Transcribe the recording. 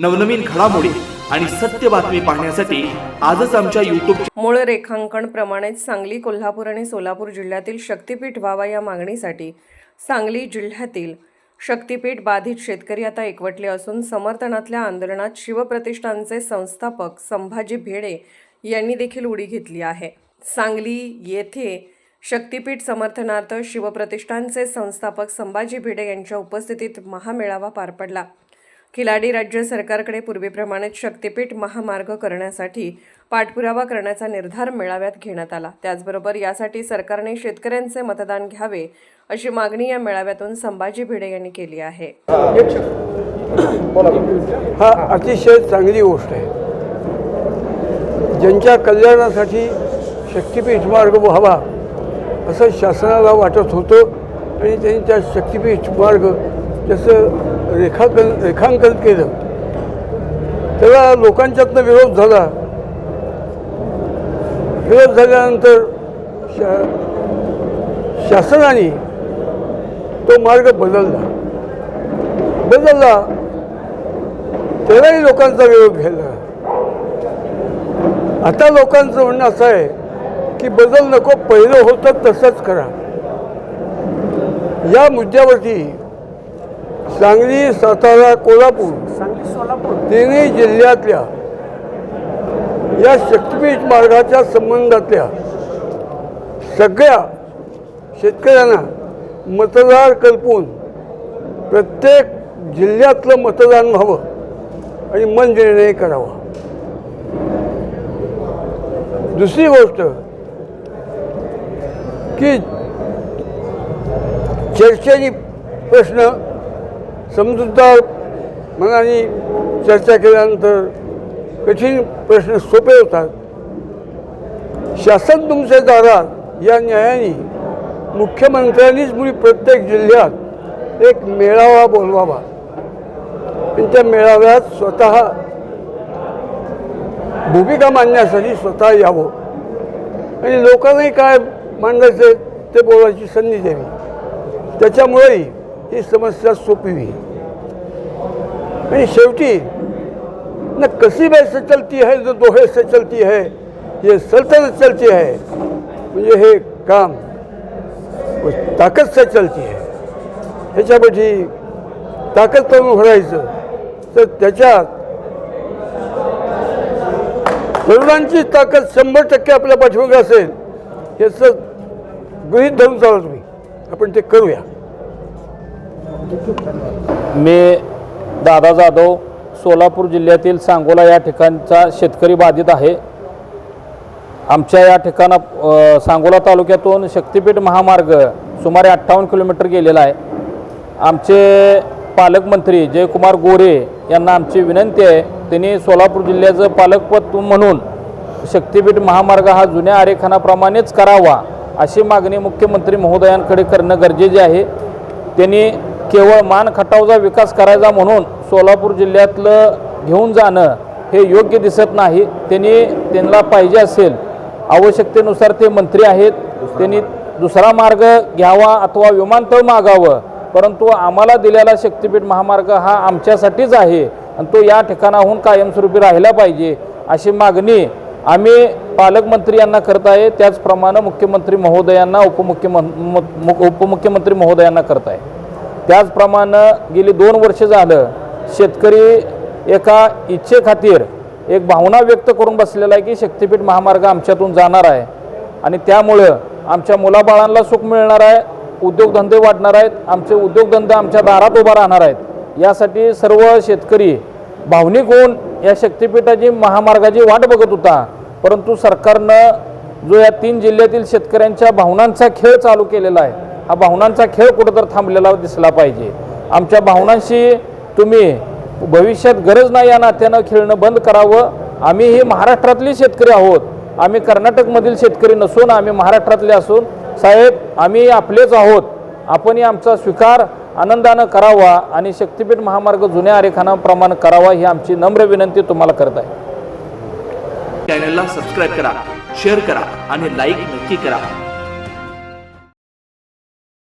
नवनवीन घडामोडी आणि सत्य बातमी पाहण्यासाठी आजच आमच्या YouTube मूळ रेखांकन प्रमाणेच सांगली, कोल्हापूर आणि सोलापूर जिल्ह्यातील शक्तीपीठ व्हावा या मागणीसाठी सांगली जिल्ह्यातील शक्तीपीठ बाधित शेतकरी आता एकवटले असून समर्थनातल्या आंदोलनात शिवप्रतिष्ठानचे संस्थापक संभाजी भिडे यांनी देखील उडी घेतली आहे। सांगली येथे शक्तीपीठ समर्थनार्थ शिवप्रतिष्ठानचे संस्थापक संभाजी भिडे यांच्या उपस्थितीत महामेळावा पार पडला। खिलाडी राज्य सरकारकडे पूर्वीप्रमाणेच शक्तीपीठ महामार्ग करण्यासाठी पाठपुरावा करण्याचा निर्धार मेळाव्यात घेण्यात आला। त्याचबरोबर यासाठी सरकारने शेतकऱ्यांचे मतदान घ्यावे अशी मागणी या मेळाव्यातून संभाजी भिडे यांनी केली आहे। हा अतिशय चांगली गोष्ट आहे। ज्यांच्या कल्याणासाठी शक्तीपीठ मार्ग व्हावा असं शासनाला वाटत होतं आणि त्यांनी त्या शक्तीपीठ मार्ग जसं रेखांकन केलं तेव्हा लोकांच्यातनं विरोध झाला। विरोध झाल्यानंतर शासनाने तो मार्ग बदलला तेव्हाही लोकांचा विरोध घ्यायला। आता लोकांचं म्हणणं असं आहे की बदल नको, पहिलं होतं तसंच करा। या मुद्द्यावरती सांगली, सातारा, कोल्हापूर तिन्ही जिल्ह्यातल्या या शक्तीपीठ मार्गाच्या संबंधातल्या सगळ्या शेतकऱ्यांना मतदार कल्पून प्रत्येक जिल्ह्यातलं मतदान व्हावं आणि मन निर्णय करावा। दुसरी गोष्ट की चर्चेने प्रश्न समजूतदार मनाने चर्चा केल्यानंतर कठीण प्रश्न सोपे होतात। शासन तुमच्या दारात या न्यायाने मुख्यमंत्र्यांनीच मुली प्रत्येक जिल्ह्यात एक मेळावा बोलवावा आणि त्या मेळाव्यात स्वतः भूमिका मांडण्यासाठी स्वतः यावं आणि लोकांनाही काय मांडायचं ते बोलायची संधी द्यावी। त्याच्यामुळेही ही समस्या सोपी होईल आणि शेवटी न कसीब से चलती है जो दोहे से चलती है, ये सल्तनत चलती है। म्हणजे हे काम ताकद से चलती है। ह्याच्यामध्ये ताकद करून भरायचं तर त्याच्यात तरुणांची ताकद 100% आपल्या पाठीमागे असेल याचं गृहीत धरून चालू तुम्ही आपण ते करूया। मी दादा जाधव, सोलापूर जिल्ह्यातील सांगोला या ठिकाणचा शेतकरी बाधित आहे। आमच्या या ठिकाणा सांगोला तालुक्यातून शक्तीपीठ महामार्ग सुमारे 58 किलोमीटर गेलेला आहे। आमचे पालकमंत्री जयकुमार गोरे यांना आमची विनंती आहे, त्यांनी सोलापूर जिल्ह्याचं पालकपद म्हणून शक्तीपीठ महामार्ग हा जुन्या आरेखनाप्रमाणेच करावा अशी मागणी मुख्यमंत्री महोदयांकडे करणं गरजेचे आहे। त्यांनी केवळ मान खटावचा विकास करायचा म्हणून सोलापूर जिल्ह्यातलं घेऊन जाणं हे योग्य दिसत नाही। त्यांना पाहिजे असेल आवश्यकतेनुसार ते मंत्री आहेत, त्यांनी दुसरा मार्ग घ्यावा अथवा विमानतळ मागावं, परंतु आम्हाला दिलेला शक्तीपीठ महामार्ग हा आमच्यासाठीच आहे आणि तो या ठिकाणाहून कायमस्वरूपी राहिला पाहिजे अशी मागणी आम्ही पालकमंत्री यांना करत आहे। त्याचप्रमाणे मुख्यमंत्री महोदयांना उपमुख्यमंत्री महोदयांना करत आहे। त्याचप्रमाणे गेली 2 वर्ष झालं शेतकरी एका इच्छेखातीर एक भावना व्यक्त करून बसलेला आहे की शक्तीपीठ महामार्ग आमच्यातून जाणार आहे आणि त्यामुळं आमच्या मुलाबाळांना सुख मिळणार आहे, उद्योगधंदे वाढणार आहेत, आमचे उद्योगधंदे आमच्या दारात उभा राहणार आहेत। यासाठी सर्व शेतकरी भावनिक होऊन या शक्तीपीठाची महामार्गाची वाट बघत होता, परंतु सरकारनं जो या 3 जिल्ह्यातील शेतकऱ्यांच्या भावनांचा खेळ चालू केलेला आहे, हा भावनांचा खेळ कुठंतरी थांबलेला दिसला पाहिजे। आमच्या भावनांशी तुम्ही भविष्यात गरज नाही या नात्यानं खेळणं बंद करावं। आम्ही ही महाराष्ट्रातली शेतकरी आहोत, आम्ही कर्नाटकमधील शेतकरी नसून आम्ही महाराष्ट्रातले असून साहेब आम्ही आपलेच आहोत। आपणही आमचा स्वीकार आनंदानं करावा आणि शक्तीपीठ महामार्ग जुन्या आरेखनाप्रमाणे करावा ही आमची नम्र विनंती तुम्हाला करत आहे। चॅनलला सबस्क्राइब करा, शेअर करा आणि लाईक नक्की करा।